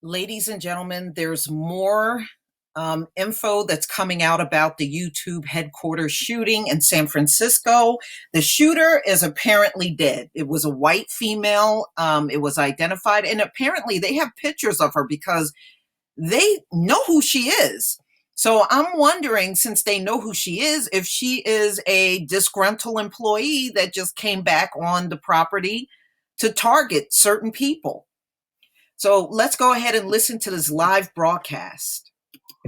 Ladies and gentlemen, there's more info that's coming out about the YouTube headquarters shooting in San Francisco. The shooter is apparently dead. It was a white female. It was identified, and apparently they have pictures of her because they know who she is. So I'm wondering, since they know who she is, if she is a disgruntled employee that just came back on the property to target certain people. So let's go ahead and listen to this live broadcast.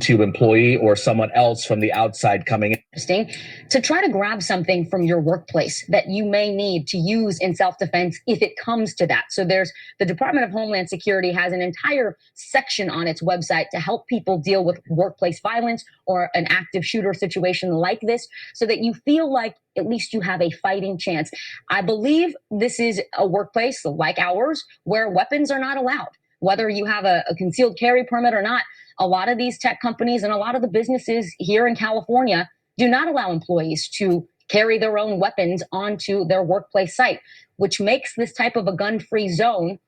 To employee or someone else from the outside coming in. Interesting to try to grab something from your workplace that you may need to use in self-defense if it comes to that. So there's the Department of Homeland Security has an entire section on its website to help people deal with workplace violence or an active shooter situation like this, so that you feel like at least you have a fighting chance. I believe this is a workplace like ours where weapons are not allowed, whether you have a concealed carry permit or not. A lot of these tech companies and a lot of the businesses here in California do not allow employees to carry their own weapons onto their workplace site, which makes this type of a gun-free zone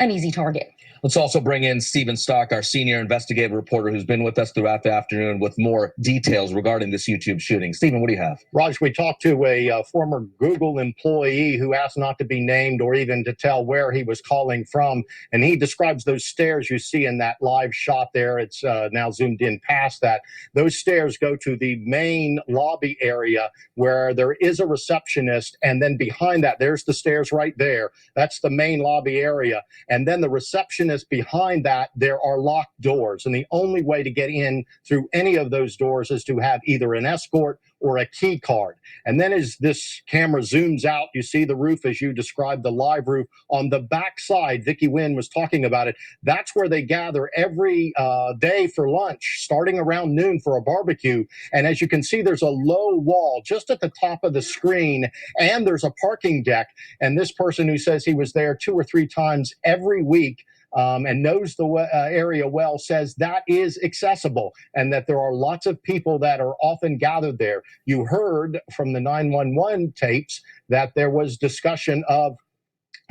an easy target. Let's also bring in Stephen Stock, our senior investigative reporter, who's been with us throughout the afternoon with more details regarding this YouTube shooting. Stephen, what do you have? Raj, we talked to a former Google employee who asked not to be named or even to tell where he was calling from. And he describes those stairs you see in that live shot there. It's now zoomed in past that. Those stairs go to the main lobby area where there is a receptionist. And then behind that, there's the stairs right there. That's the main lobby area. And then the receptionist behind that, there are locked doors. And the only way to get in through any of those doors is to have either an escort or a key card. And then as this camera zooms out, you see the roof as you described, the live roof. On the back side, Vicki Wynn was talking about it. That's where they gather every day for lunch, starting around noon for a barbecue. And as you can see, there's a low wall just at the top of the screen, and there's a parking deck. And this person who says he was there 2 or 3 times every week and knows the area well, says that is accessible and that there are lots of people that are often gathered there. You heard from the 911 tapes that there was discussion of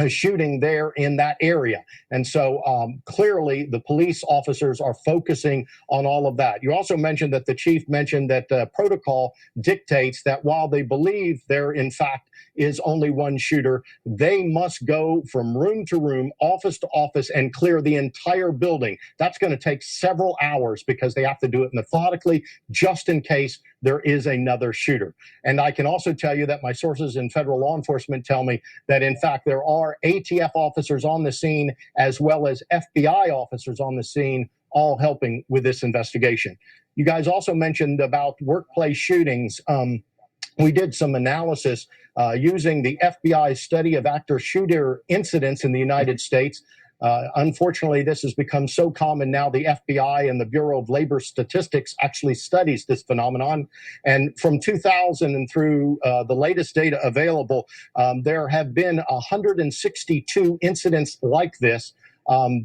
a shooting there in that area. And so clearly the police officers are focusing on all of that. You also mentioned that the chief mentioned that protocol dictates that while they believe there in fact is only one shooter, they must go from room to room, office to office, and clear the entire building. That's going to take several hours because they have to do it methodically just in case there is another shooter. And I can also tell you that my sources in federal law enforcement tell me that in fact there are ATF officers on the scene as well as FBI officers on the scene, all helping with this investigation. You guys also mentioned about workplace shootings. We did some analysis using the FBI study of active shooter incidents in the United States. Unfortunately, this has become so common now, the FBI and the Bureau of Labor Statistics actually studies this phenomenon. And from 2000 and through the latest data available, there have been 162 incidents like this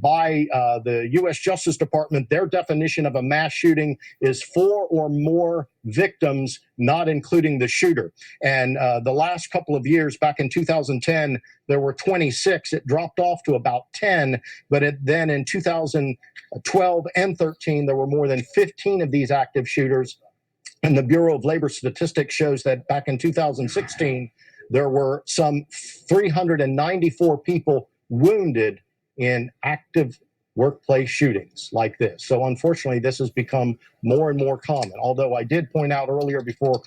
by the U.S. Justice Department. Their definition of a mass shooting is 4 or more victims, not including the shooter. And the last couple of years, back in 2010, there were 26. It dropped off to about 10, but then in 2012 and 13, there were more than 15 of these active shooters. And the Bureau of Labor Statistics shows that back in 2016, there were some 394 people wounded in active workplace shootings like this. So unfortunately, this has become more and more common. Although I did point out earlier before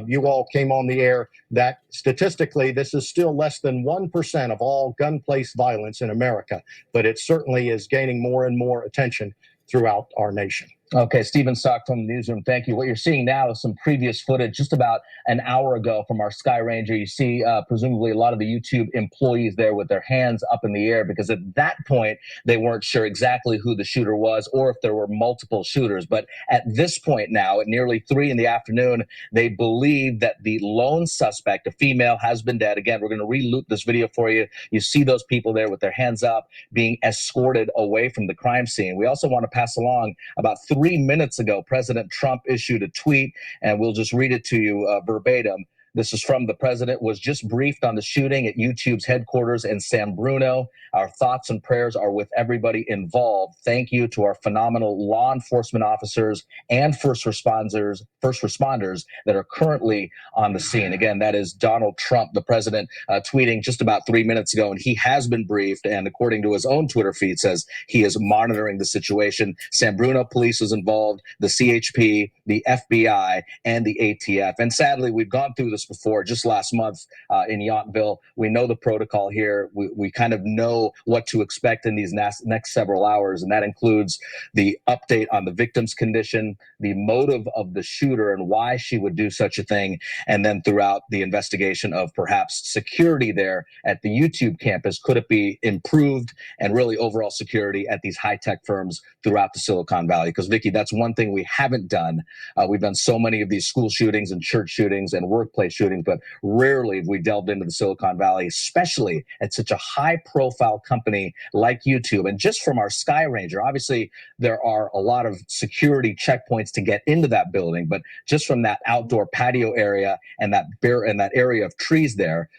you all came on the air that statistically, this is still less than 1% of all gun place violence in America, but it certainly is gaining more and more attention throughout our nation. Okay, Stephen Stock from the newsroom, thank you. What you're seeing now is some previous footage just about an hour ago from our Sky Ranger. You see presumably a lot of the YouTube employees there with their hands up in the air because at that point, they weren't sure exactly who the shooter was or if there were multiple shooters. But at this point now, at nearly 3 in the afternoon, they believe that the lone suspect, a female, has been dead. Again, we're going to re-loop this video for you. You see those people there with their hands up being escorted away from the crime scene. We also want to pass along about 3 minutes ago, President Trump issued a tweet, and we'll just read it to you verbatim. This is from the president was just briefed on the shooting at YouTube's headquarters in San Bruno. Our thoughts and prayers are with everybody involved. Thank you to our phenomenal law enforcement officers and first responders that are currently on the scene. Again, that is Donald Trump, the president, tweeting just about 3 minutes ago, and he has been briefed. And according to his own Twitter feed, says he is monitoring the situation. San Bruno police is involved, the CHP, the FBI, and the ATF. And sadly, we've gone through this before. Just last month in Yountville, we know the protocol here. We kind of know what to expect in these next several hours, and that includes the update on the victim's condition, the motive of the shooter and why she would do such a thing, and then throughout the investigation of perhaps security there at the YouTube campus. Could it be improved, and really overall security at these high-tech firms throughout the Silicon Valley? Because, Vicki, that's one thing we haven't done. We've done so many of these school shootings and church shootings and workplace shootings, but rarely have we delved into the Silicon Valley, especially at such a high-profile company like YouTube. And just from our Sky Ranger, obviously there are a lot of security checkpoints to get into that building, but just from that outdoor patio area and that area of trees there,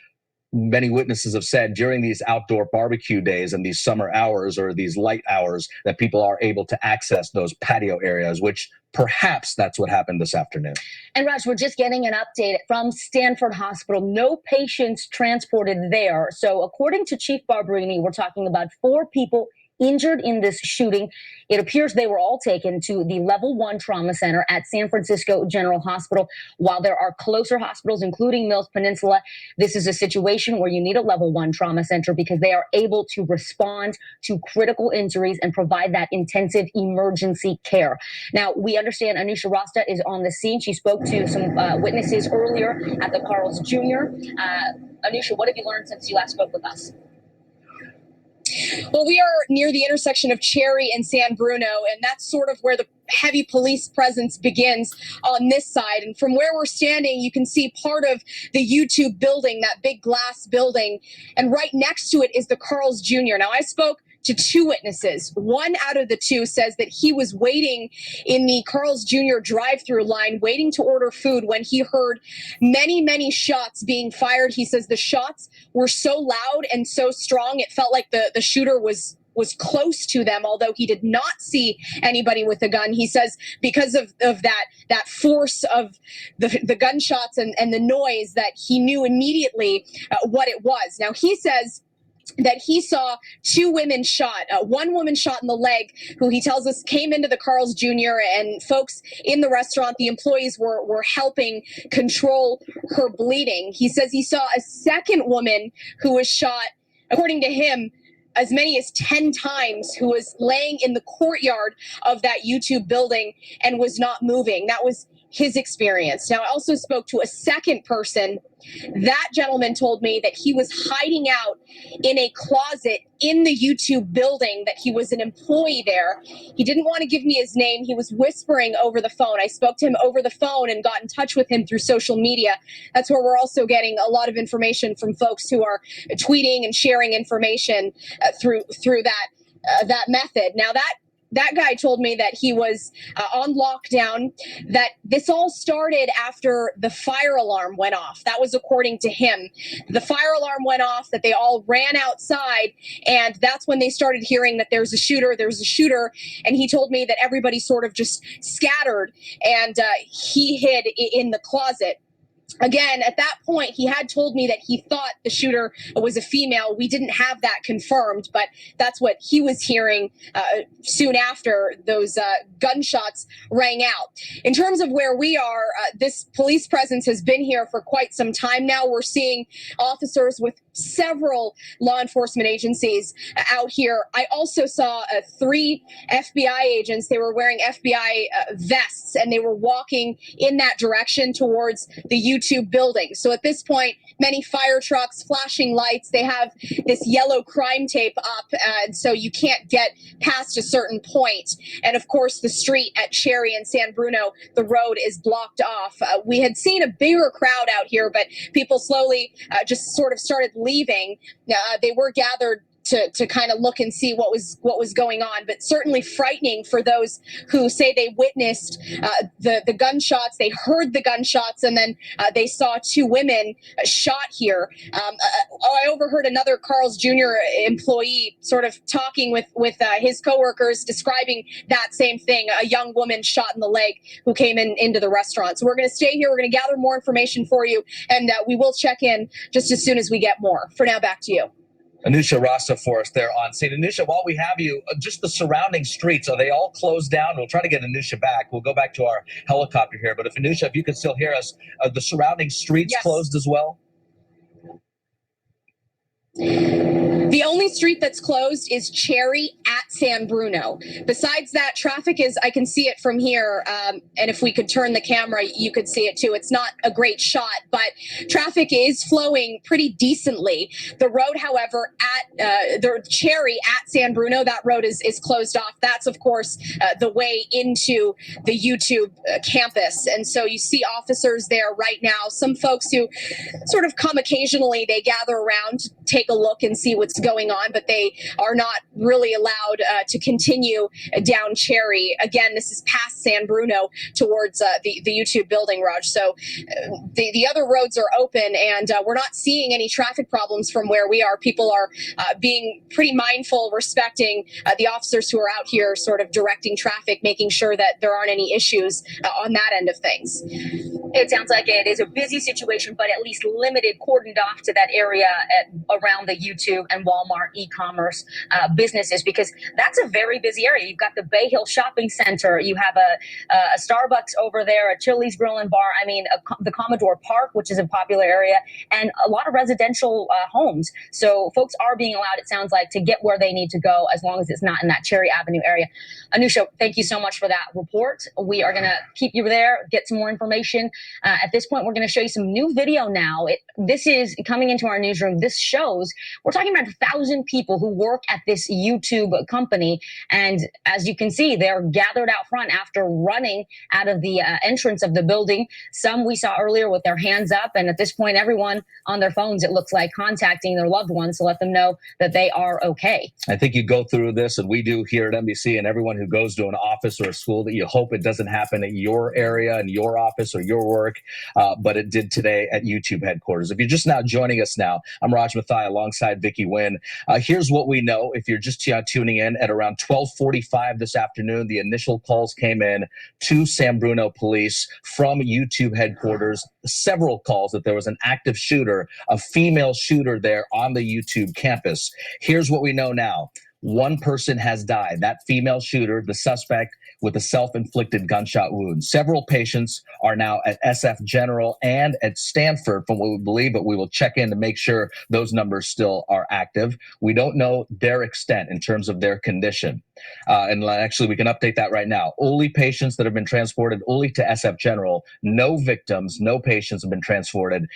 many witnesses have said during these outdoor barbecue days and these summer hours or these light hours that people are able to access those patio areas, which perhaps that's what happened this afternoon. And Raj, we're just getting an update from Stanford Hospital. No patients transported there. So according to Chief Barberini, we're talking about 4 people injured in this shooting. It appears they were all taken to the level 1 trauma center at San Francisco General Hospital. While there are closer hospitals, including Mills Peninsula, this is a situation where you need a level 1 trauma center because they are able to respond to critical injuries and provide that intensive emergency care. Now, we understand Anusha Rasta is on the scene. She spoke to some witnesses earlier at the Carl's Jr. Anusha, what have you learned since you last spoke with us? Well, we are near the intersection of Cherry and San Bruno, and that's sort of where the heavy police presence begins on this side. And from where we're standing, you can see part of the YouTube building, that big glass building. And right next to it is the Carl's Jr. Now, I spoke to 2 witnesses. One out of the 2 says that he was waiting in the Carl's Jr. drive-through line, waiting to order food when he heard many, many shots being fired. He says the shots were so loud and so strong, it felt like the shooter was close to them, although he did not see anybody with a gun. He says because of that force of the gunshots and the noise that he knew immediately what it was. Now, he says that he saw 2 women shot, one woman shot in the leg, who he tells us came into the Carl's Jr. and folks in the restaurant, the employees were helping control her bleeding. He says he saw a second woman who was shot, according to him, as many as 10 times, who was laying in the courtyard of that YouTube building and was not moving. That was his experience. Now, I also spoke to a second person. That gentleman told me that he was hiding out in a closet in the YouTube building, that he was an employee there. He didn't want to give me his name. He was whispering over the phone. I spoke to him over the phone and got in touch with him through social media. That's where we're also getting a lot of information from folks who are tweeting and sharing information through that method. Now, that guy told me that he was on lockdown, that this all started after the fire alarm went off. That was according to him. The fire alarm went off, that they all ran outside, and that's when they started hearing that there's a shooter. And he told me that everybody sort of just scattered, and he hid in the closet. Again, at that point, he had told me that he thought the shooter was a female. We didn't have that confirmed, but that's what he was hearing soon after those gunshots rang out. In terms of where we are, this police presence has been here for quite some time now. We're seeing officers with several law enforcement agencies out here. I also saw 3 FBI agents. They were wearing FBI vests, and they were walking in that direction towards the YouTube building. So at this point, many fire trucks, flashing lights, they have this yellow crime tape up, and so you can't get past a certain point. And of course, the street at Cherry and San Bruno, the road is blocked off. We had seen a bigger crowd out here, but people slowly just sort of started leaving. They were gathered to kind of look and see what was going on, but certainly frightening for those who say they witnessed the gunshots, they heard the gunshots, and then they saw two women shot here. I overheard another Carl's Jr. employee sort of talking with his coworkers, describing that same thing: a young woman shot in the leg who came into the restaurant. So we're going to stay here. We're going to gather more information for you, and we will check in just as soon as we get more. For now, back to you. Anusha Rasta for us there on scene. Anusha, while we have you, just the surrounding streets, are they all closed down? We'll try to get Anusha back. We'll go back to our helicopter here. But if Anusha, if you can still hear us, are the surrounding streets Yes. closed as well? The only street that's closed is Cherry at San Bruno. Besides that, traffic is, I can see it from here, and if we could turn the camera, you could see it too. It's not a great shot, but traffic is flowing pretty decently. The road, however, at the Cherry at San Bruno, that road is closed off. That's, of course, the way into the YouTube campus. And so you see officers there right now. Some folks who sort of come occasionally, they gather around, take a look and see what's going on, but they are not really allowed to continue down Cherry. Again, this is past San Bruno towards the YouTube building, Raj. So the other roads are open, and we're not seeing any traffic problems from where we are. People are being pretty mindful, respecting the officers who are out here sort of directing traffic, making sure that there aren't any issues on that end of things. It sounds like it is a busy situation, but at least limited, cordoned off to that area around the YouTube and Walmart e-commerce businesses, because that's a very busy area. You've got the Bay Hill Shopping Center. You have a Starbucks over there, a Chili's Grill and Bar. I mean, the Commodore Park, which is a popular area, and a lot of residential homes. So folks are being allowed, it sounds like, to get where they need to go, as long as it's not in that Cherry Avenue area. Anusha, thank you so much for that report. We are going to keep you there, get some more information. At this point, we're going to show you some new video now. This is coming into our newsroom. This shows, we're talking about 1,000 people who work at this YouTube company. And as you can see, they're gathered out front after running out of the entrance of the building. Some we saw earlier with their hands up. And at this point, everyone on their phones, it looks like, contacting their loved ones to let them know that they are okay. I think you go through this, and we do here at NBC, and everyone who goes to an office or a school, that you hope it doesn't happen at your area and your office or your work, but it did today at YouTube headquarters. If you're just now joining us now, I'm Raj Mathai alongside Vicky Nguyen. Here's what we know. If you're just tuning in, at around 12:45 this afternoon, the initial calls came in to San Bruno police from YouTube headquarters. Several calls that there was an active shooter, a female shooter there on the YouTube campus. Here's what we know now. One person has died. That female shooter, the suspect, with a self-inflicted gunshot wound. Several patients are now at SF General and at Stanford, from what we believe, but we will check in to make sure those numbers still are active. We don't know their extent in terms of their condition. And actually, we can update that right now. Only patients that have been transported only to SF General. No victims, no patients have been transported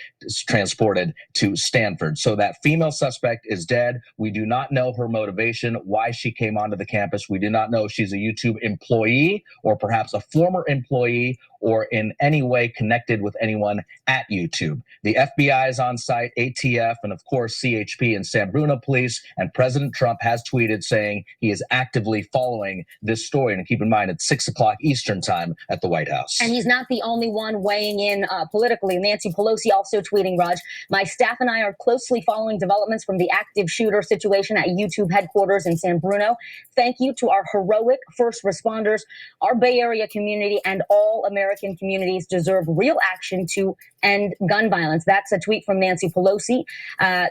to Stanford. So that female suspect is dead. We do not know her motivation, why she came onto the campus. We do not know if she's a YouTube employee or perhaps a former employee or in any way connected with anyone at YouTube. The FBI is on site, ATF, and of course CHP and San Bruno police. And President Trump has tweeted saying he is actively following this story. And keep in mind, it's 6 o'clock Eastern time at the White House. And he's not the only one weighing in politically. Nancy Pelosi also tweeting, Raj, my staff and I are closely following developments from the active shooter situation at YouTube headquarters in San Bruno. Thank you to our heroic first responders. Our Bay Area community and all American communities deserve real action to end gun violence. That's a tweet from Nancy Pelosi.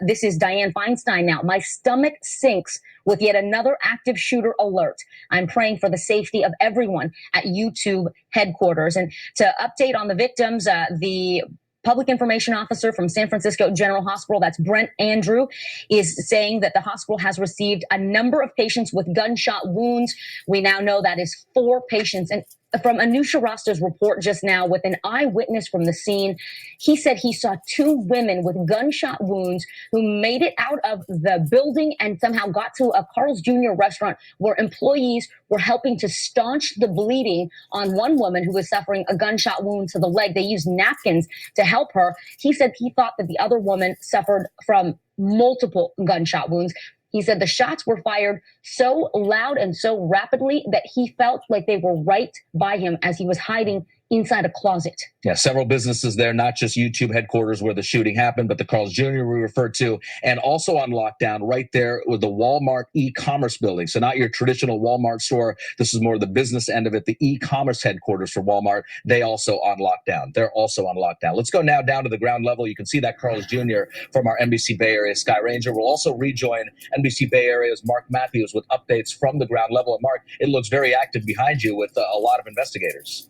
This is Dianne Feinstein now. My stomach sinks with yet another active shooter alert. I'm praying for the safety of everyone at YouTube headquarters. And to update on the victims, the public information officer from San Francisco General Hospital, that's Brent Andrew, is saying that the hospital has received a number of patients with gunshot wounds. We now know that is 4 patients. And from Anusha Rasta's report just now, with an eyewitness from the scene, he said he saw 2 women with gunshot wounds who made it out of the building and somehow got to a Carl's Jr. restaurant where employees were helping to staunch the bleeding on one woman who was suffering a gunshot wound to the leg. They used napkins to help her. He said he thought that the other woman suffered from multiple gunshot wounds. He said the shots were fired so loud and so rapidly that he felt like they were right by him as he was hiding inside a closet. Yeah, several businesses there, not just YouTube headquarters where the shooting happened, but the Carl's Jr. we referred to, and also on lockdown right there with the Walmart e-commerce building. So not your traditional Walmart store. This is more the business end of it, the e-commerce headquarters for Walmart. They also on lockdown. They're also on lockdown. Let's go now down to the ground level. You can see that Carl's Jr. from our NBC Bay Area Sky Ranger. We'll also rejoin NBC Bay Area's Mark Matthews with updates from the ground level. And Mark, it looks very active behind you with a lot of investigators.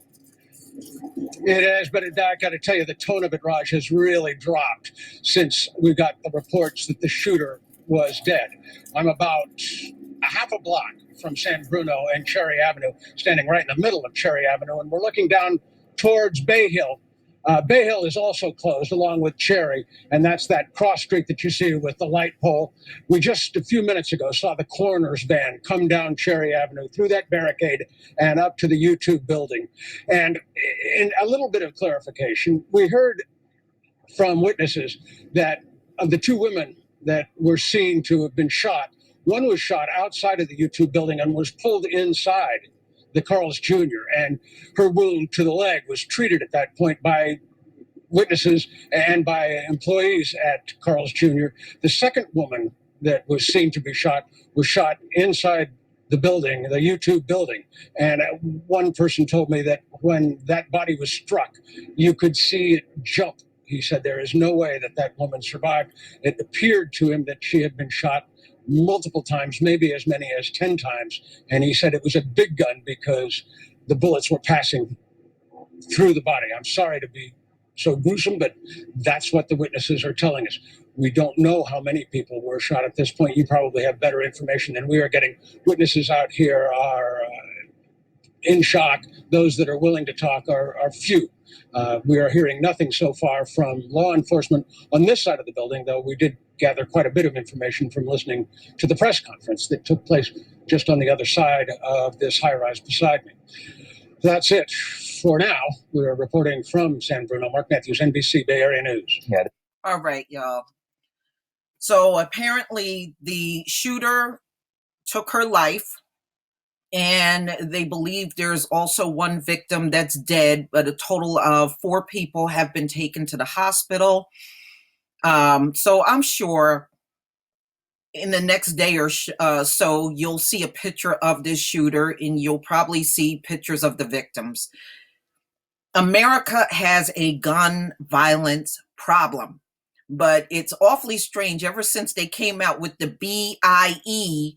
It is, but I got to tell you, the tone of it, Raj, has really dropped since we got the reports that the shooter was dead. I'm about a half a block from San Bruno and Cherry Avenue, standing right in the middle of Cherry Avenue, and we're looking down towards Bay Hill. Bay Hill is also closed along with Cherry, and that's that cross street that you see with the light pole. We just a few minutes ago saw the coroner's van come down Cherry Avenue through that barricade and up to the YouTube building. And in a little bit of clarification, we heard from witnesses that of the two women that were seen to have been shot, one was shot outside of the YouTube building and was pulled inside the Carl's Jr., and her wound to the leg was treated at that point by witnesses and by employees at Carl's Jr. The second woman that was seen to be shot was shot inside the building, the YouTube building. And one person told me that when that body was struck, you could see it jump. He said there is no way that that woman survived. It appeared to him that she had been shot multiple times, maybe as many as 10 times. And he said it was a big gun because the bullets were passing through the body. I'm sorry to be so gruesome, but that's what the witnesses are telling us. We don't know how many people were shot at this point. You probably have better information than we are getting. Witnesses out here are in shock. Those that are willing to talk are few. We are hearing nothing so far from law enforcement on this side of the building, though we did gather quite a bit of information from listening to the press conference that took place just on the other side of this high-rise beside me. That's it for now. We are reporting from San Bruno. Mark Matthews, NBC Bay Area News. Yeah. All right, y'all. So apparently the shooter took her life, and they believe there's also one victim that's dead, but a total of 4 people have been taken to the hospital. So I'm sure in the next day or so, you'll see a picture of this shooter, and you'll probably see pictures of the victims. America has a gun violence problem, but it's awfully strange. Ever since they came out with the BIE,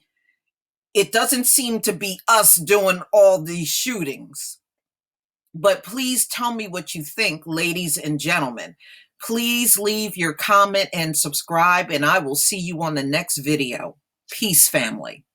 it doesn't seem to be us doing all these shootings. But please tell me what you think, ladies and gentlemen. Please leave your comment and subscribe, and I will see you on the next video. Peace, family.